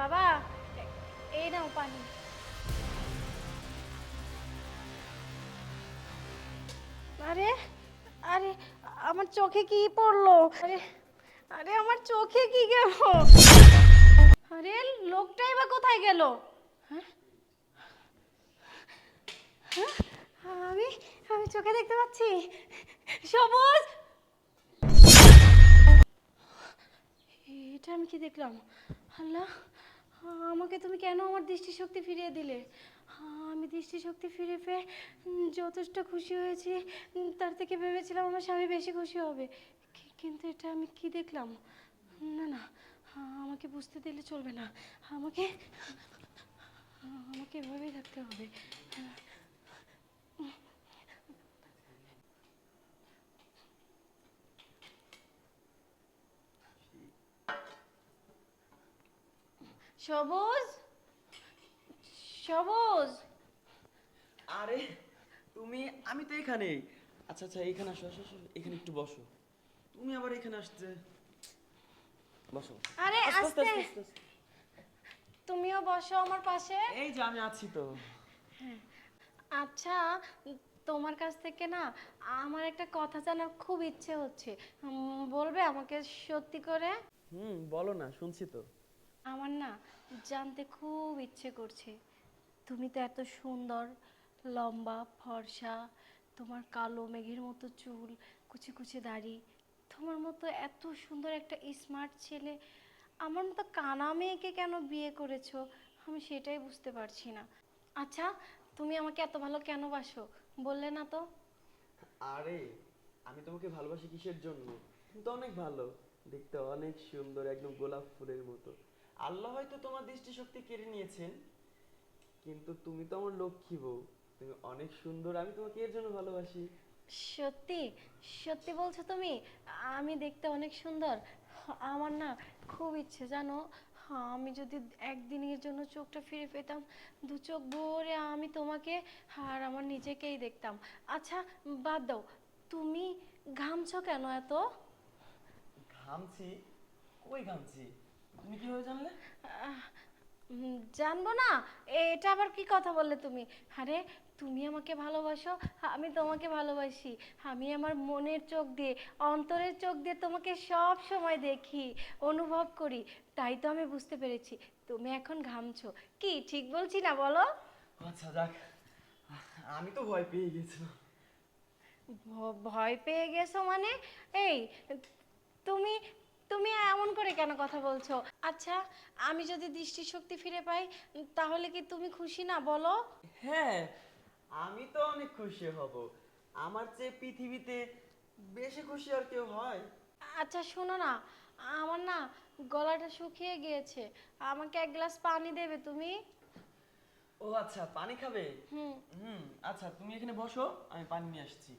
বাবা, এই নাও পানি। আরে আরে আমার চোখে কি পড়লো? আরে আরে আমার চোখে কি গেল? আরে লোকটাই বা কোথায় গেল? হ্যাঁ হ্যাঁ, আমি আমি চোখে দেখতে পাচ্ছি। সবুজ, এটা আমি কি দেখলাম? আল্লাহ, আমাকে তুমি কেন আমার দৃষ্টিশক্তি ফিরিয়ে দিলে? আমি দৃষ্টিশক্তি ফিরে পেয়ে যথেষ্ট খুশি হয়েছি। তার থেকে ভেবেছিলাম আমার স্বামী বেশি খুশি হবে, কিন্তু এটা আমি কি দেখলাম? না না, আমাকে বুঝতে দিলে চলবে না। আমাকে আমাকে এভাবেই থাকতে হবে। সবুজ, সবুজ। আরে তুমি, আমি তো এখানেই। আচ্ছা আচ্ছা, এখানে আসো আসো আসো, এখানে একটু বসো। তুমি আবার এখানে আসতে, বসো। আরে আস্তে আস্তে আস্তে, আস্তে আস্তে আস্তে। তুমিও বসো আমার পাশে। এই যে আমি আছি তো। আচ্ছা, তোমার কাছ থেকে না আমার একটা কথা জানার খুব ইচ্ছে হচ্ছে। বলবে আমাকে সত্যি করে? বলো না, শুনছি তো। আমার না জানতে খুব ইচ্ছে করছে। তুমি তো এত সুন্দর, লম্বা ফর্সা, তোমার কালো মেঘের মতো চুল, কুচি কুচি দাড়ি, তোমার মতো এত সুন্দর একটা স্মার্ট ছেলে আমার মতো কানা মেয়েকে কেন বিয়ে করেছো? আমি সেটাই বুঝতে পারছি না। আচ্ছা, তুমি আমাকে এত ভালো কেন বাসো, বললে না তো? আরে আমি তোমাকে ভালোবাসি কিসের জন্য? তুমি তো অনেক ভালো, দেখতে অনেক সুন্দর, একদম গোলাপ ফুলের মতো। আল্লাহ হয়তো তোমার দৃষ্টিশক্তি কেড়ে নিয়েছেন, কিন্তু তুমি তো আমার লক্ষ্মী বউ। তুমি অনেক সুন্দর, আমি তোমাকে এর জন্য ভালোবাসি। সত্যি? সত্যি বলছো তুমি? আমি দেখতে অনেক সুন্দর? আমার না খুব ইচ্ছে জানো, আমি যদি একদিনের জন্য চোখটা ফিরে পেতাম, দু চোখ ভরে আমি তোমাকে আর আমার নিজেকেই দেখতাম। আচ্ছা, বাদ দাও, তুমি ঘামছো কেন এত? ঘামছি? কই ঘামছি? তুমি কিভাবে জানলে? আহ, জানবো না? এটা আবার কি কথা বললে তুমি? আরে তুমি আমাকে ভালোবাসো, আমি তোমাকে ভালোবাসি। আমি আমার মনের চোখ দিয়ে, অন্তরের চোখ দিয়ে তোমাকে সব সময় দেখি, অনুভব করি। তাই তো আমি বুঝতে পেরেছি তুমি এখন ঘামছো। কি ঠিক বলছি না বলো? আচ্ছা যাক, আমি তো ভয় পেয়ে গেছিলাম। ভয় পেয়ে গেছো মানে? এই, তুমি তুমি এমন করে কেন কথা বলছো? আচ্ছা, আমি যদি দৃষ্টিশক্তি ফিরে পাই, তাহলে কি তুমি খুশি না বলো? হ্যাঁ, আমি তো অনেক খুশি হব। আমার চেয়ে পৃথিবীতে বেশি খুশি আর কেউ হয়? আচ্ছা শোনো না, আমার না গলাটা শুকিয়ে গিয়েছে, আমাকে এক গ্লাস পানি দেবে তুমি? ও আচ্ছা, পানি খাবে? হুম। হুম, আচ্ছা তুমি এখানে বসো, আমি পানি নিয়ে আসছি।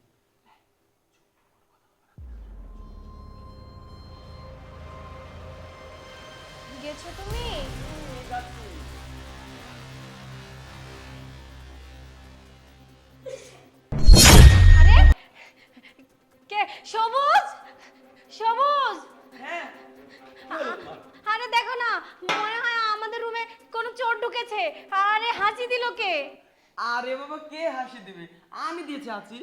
গেছো তুমি? এই যাচ্ছি। আরে কে? সবুজ, সবুজ। হ্যাঁ, কি হলো তোমার? আরে দেখো না, মনে হয় আমাদের রুমে কোনো চোর ঢুকেছে। আরে হাঁচি দিল কে? আরে বাবা, কে হাসি দিবে? আমি দিয়েছি হাসি।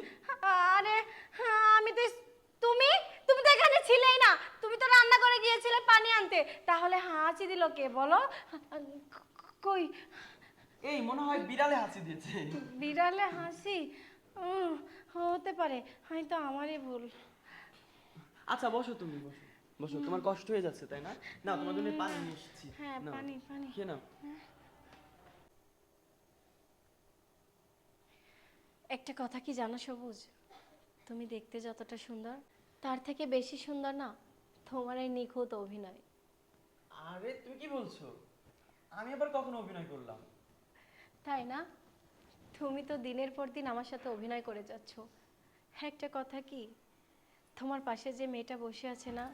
আরে আমি তো, তুমি তুমি তো এখানে ছিলেই না, তুমি তো রান্না করে গিয়েছিলে পানি আনতে, তাহলে হাঁচি দিল কে বলো? কই? এই মনে হয় বিড়ালে হাসি দিয়েছে। বিড়ালে হাসি? উম, হতে পারে, হয়তো আমারই ভুল। আচ্ছা বসো, তুমি বসো। বসো, তোমার কষ্ট হয়ে যাচ্ছে তাই না? না, তোমার জন্য পানি নিয়ে এসেছি। হ্যাঁ, নাও, পানি পানি। খেয়ে নাও। একটা কথা কি জানো সবুজ, তুমি দেখতে যতটা সুন্দর, তার থেকে বেশি সুন্দর না তোমার এই নিখুঁত অভিনয়। আরে তুমি কি বলছো? আমি আবার কখনো অভিনয় করলাম? তাই না? তুমি তো দিনের পর দিন আমার সাথে অভিনয় করে যাচ্ছ। একটা কথা কি, তোমার পাশে যে মেয়েটা বসে আছে না,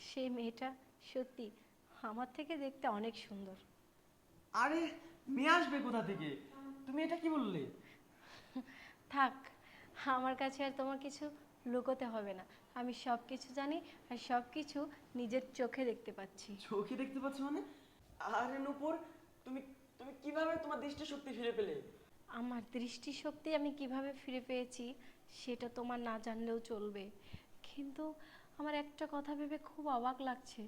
সেই মেয়েটা সত্যি আমার থেকে দেখতে অনেক সুন্দর। আরে মেয়ে আসবে কোথা থেকে? তুমি এটা কি বললে? থাক, আমার কাছে আর তোমার কিছু লুকোতে হবে না। আমি সব কিছু জানি আর সব কিছু নিজের চোখে দেখতে পাচ্ছি। চোখে দেখতে পাচ্ছ মানে? আরে নূপুর, তুমি তুমি কিভাবে তোমার দৃষ্টিশক্তি ফিরে পেলে? আমার দৃষ্টিশক্তি আমি কিভাবে ফিরে পেয়েছি সেটা তোমার না জানলেও চলবে, কিন্তু আমার একটা কথা ভেবে খুব অবাক লাগছে।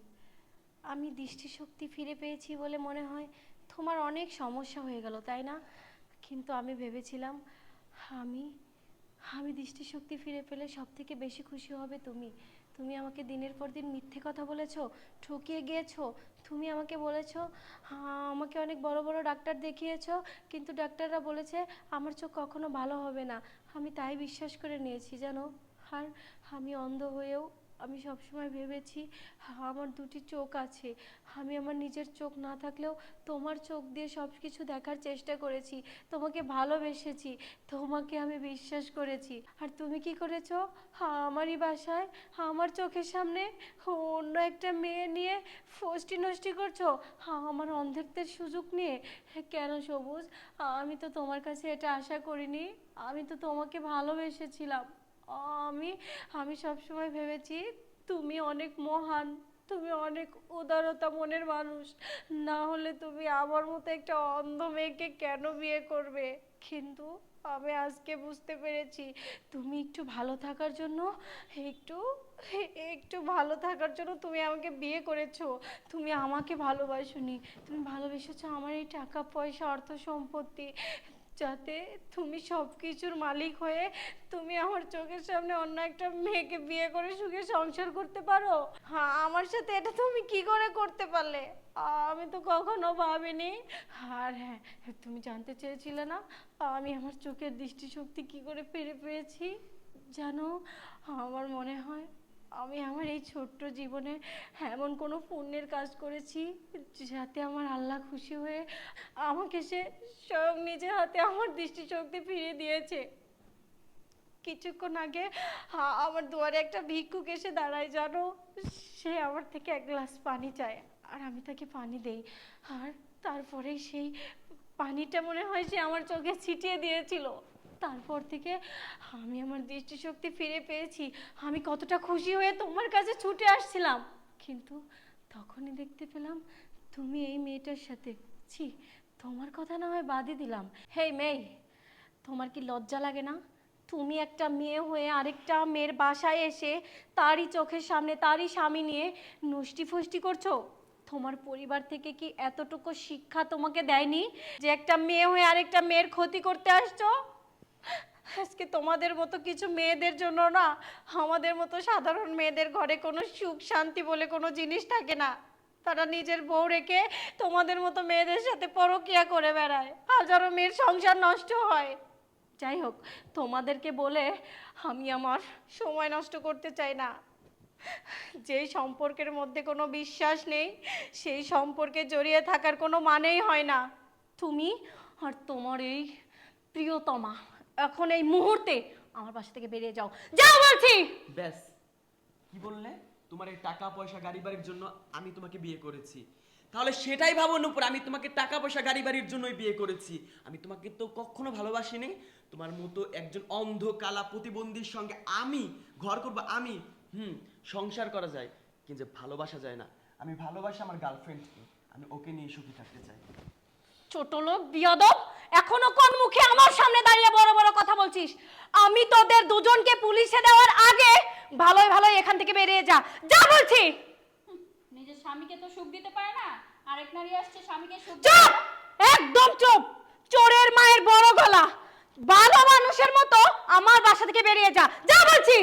আমি দৃষ্টিশক্তি ফিরে পেয়েছি বলে মনে হয় তোমার অনেক সমস্যা হয়ে গেল, তাই না? কিন্তু আমি ভেবেছিলাম আমি আমি দৃষ্টিশক্তি ফিরে পেলে সব থেকে বেশি খুশি হবে তুমি। তুমি আমাকে দিনের পর দিন মিথ্যে কথা বলেছো, ঠকিয়ে গিয়েছো। তুমি আমাকে বলেছো, আমাকে অনেক বড় বড় ডাক্তার দেখিয়েছো, কিন্তু ডাক্তাররা বলেছে আমার চোখ কখনো ভালো হবে না। আমি তাই বিশ্বাস করে নিয়েছি জানো। আর আমি অন্ধ হয়েও আমি সবসময় ভেবেছি আমার দুটি চোখ আছে। আমি আমার নিজের চোখ না থাকলেও তোমার চোখ দিয়ে সব কিছু দেখার চেষ্টা করেছি, তোমাকে ভালোবেসেছি, তোমাকে আমি বিশ্বাস করেছি। আর তুমি কি করেছো? আমারই বাসায় আমার চোখের সামনে অন্য একটা মেয়ে নিয়ে ফষ্টি নষ্টি করছো, আমার অন্ধত্বের সুযোগ নিয়ে। কেন সবুজ? আমি তো তোমার কাছে এটা আশা করিনি। আমি তো তোমাকে ভালোবেসেছিলাম। আমি আমি সবসময় ভেবেছি তুমি অনেক মহান, তুমি অনেক উদারতা মনের মানুষ, না হলে তুমি আমার মতো একটা অন্ধ মেয়েকে কেন বিয়ে করবে? কিন্তু আমি আজকে বুঝতে পেরেছি তুমি একটু ভালো থাকার জন্য একটু একটু ভালো থাকার জন্য তুমি আমাকে বিয়ে করেছো। তুমি আমাকে ভালোবাসোনি, তুমি ভালোবেসেছো আমার এই টাকা পয়সা অর্থ সম্পত্তি, যাতে তুমি সব কিছুর মালিক হয়ে তুমি আমার চোখের সামনে অন্য একটা মেয়েকে বিয়ে করে সুখে সংসার করতে পারো। হ্যাঁ, আমার সাথে এটা তুমি কি করে করতে পারলে? আমি তো কখনো ভাবিনি। আর হ্যাঁ, তুমি জানতে চেয়েছিলে না আমি আমার চোখের দৃষ্টিশক্তি কি করে ফিরে পেয়েছি? জানো, আমার মনে হয় আমি আমার এই ছোট্ট জীবনে এমন কোনো পুণ্যের কাজ করেছি যাতে আমার আল্লাহ খুশি হয়ে আমাকে সে স্বয়ং নিজে হাতে আমার দৃষ্টিশক্তি ফিরিয়ে দিয়েছে। কিছুক্ষণ আগে আমার দুয়ারে একটা ভিক্ষুক এসে দাঁড়ায় জানো। সে আমার থেকে এক গ্লাস পানি চায় আর আমি তাকে পানি দেই, আর তারপরেই সেই পানিটা মনে হয় সে আমার চোখে ছিটিয়ে দিয়েছিল। তারপর থেকে আমি আমার দৃষ্টিশক্তি ফিরে পেয়েছি। আমি কতটা খুশি হয়ে তোমার কাছে ছুটে আসছিলাম, কিন্তু তখনই দেখতে পেলাম তুমি এই মেয়েটার সাথে। ছি, তোমার কথা না হয় বাদই দিলাম। হেই মেয়ে, তোমার কি লজ্জা লাগে না? তুমি একটা মেয়ে হয়ে আরেকটা মেয়ের বাসায় এসে তারই চোখের সামনে তারই স্বামী নিয়ে নষ্টি ফষ্টি করছো। তোমার পরিবার থেকে কি এতটুকু শিক্ষা তোমাকে দেয়নি যে একটা মেয়ে হয়ে আরেকটা মেয়ের ক্ষতি করতে আসছো? আজকে তোমাদের মতো কিছু মেয়েদের জন্য না, আমাদের মতো সাধারণ মেয়েদের ঘরে কোনো সুখ শান্তি বলে কোনো জিনিস থাকে না। তারা নিজের বউ রেখে তোমাদের মতো মেয়েদের সাথে পরকীয়া করে বেড়ায়, হাজারো মেয়ের সংসার নষ্ট হয়। যাই হোক, তোমাদেরকে বলে আমি আমার সময় নষ্ট করতে চাই না। যেই সম্পর্কের মধ্যে কোনো বিশ্বাস নেই সেই সম্পর্কে জড়িয়ে থাকার কোনো মানেই হয় না। তুমি আর তোমার এই প্রিয়তমা এখন এই মুহূর্তে আমার বাসা থেকে বেরিয়ে যাও, যাও বলছি। ব্যাস, কি বললে? তোমার এই টাকা পয়সা গাড়ি বাড়ির জন্য আমি তোমাকে বিয়ে করেছি? তাহলে সেটাই ভাবো নূপুর, আমি তোমাকে টাকা পয়সা গাড়ি বাড়ির জন্যই বিয়ে করেছি। আমি তোমাকে তো কখনো ভালোবাসিনি। তোমার মতো একজন অন্ধ কালা প্রতিবন্ধীর সঙ্গে আমি ঘর করব, আমি সংসার করা যায়, কিন্তু ভালোবাসা যায় না। আমি ভালোবাসি আমার গার্লফ্রেন্ডকে, আমি ওকে নিয়ে সুখী থাকতে চাই। ছোট লোক বিয়াদব, এখনো কোন মুখে আমার সামনে দাঁড়িয়ে বড় বড় কথা বলছিস? আমি তোদের দুজনকে পুলিশে দেওয়ার আগে ভালোই ভালোই এখান থেকে বেরিয়ে যা, যা বলছি। নিজের স্বামীকে তো সুখ দিতে পারে না, আরেক নারী আসছে স্বামীকে সুখ চুপ, একদম চুপ। চোরের মায়ের বড় গলা, ভালো মানুষের মতো আমার বাসা থেকে বেরিয়ে যা, যা বলছি।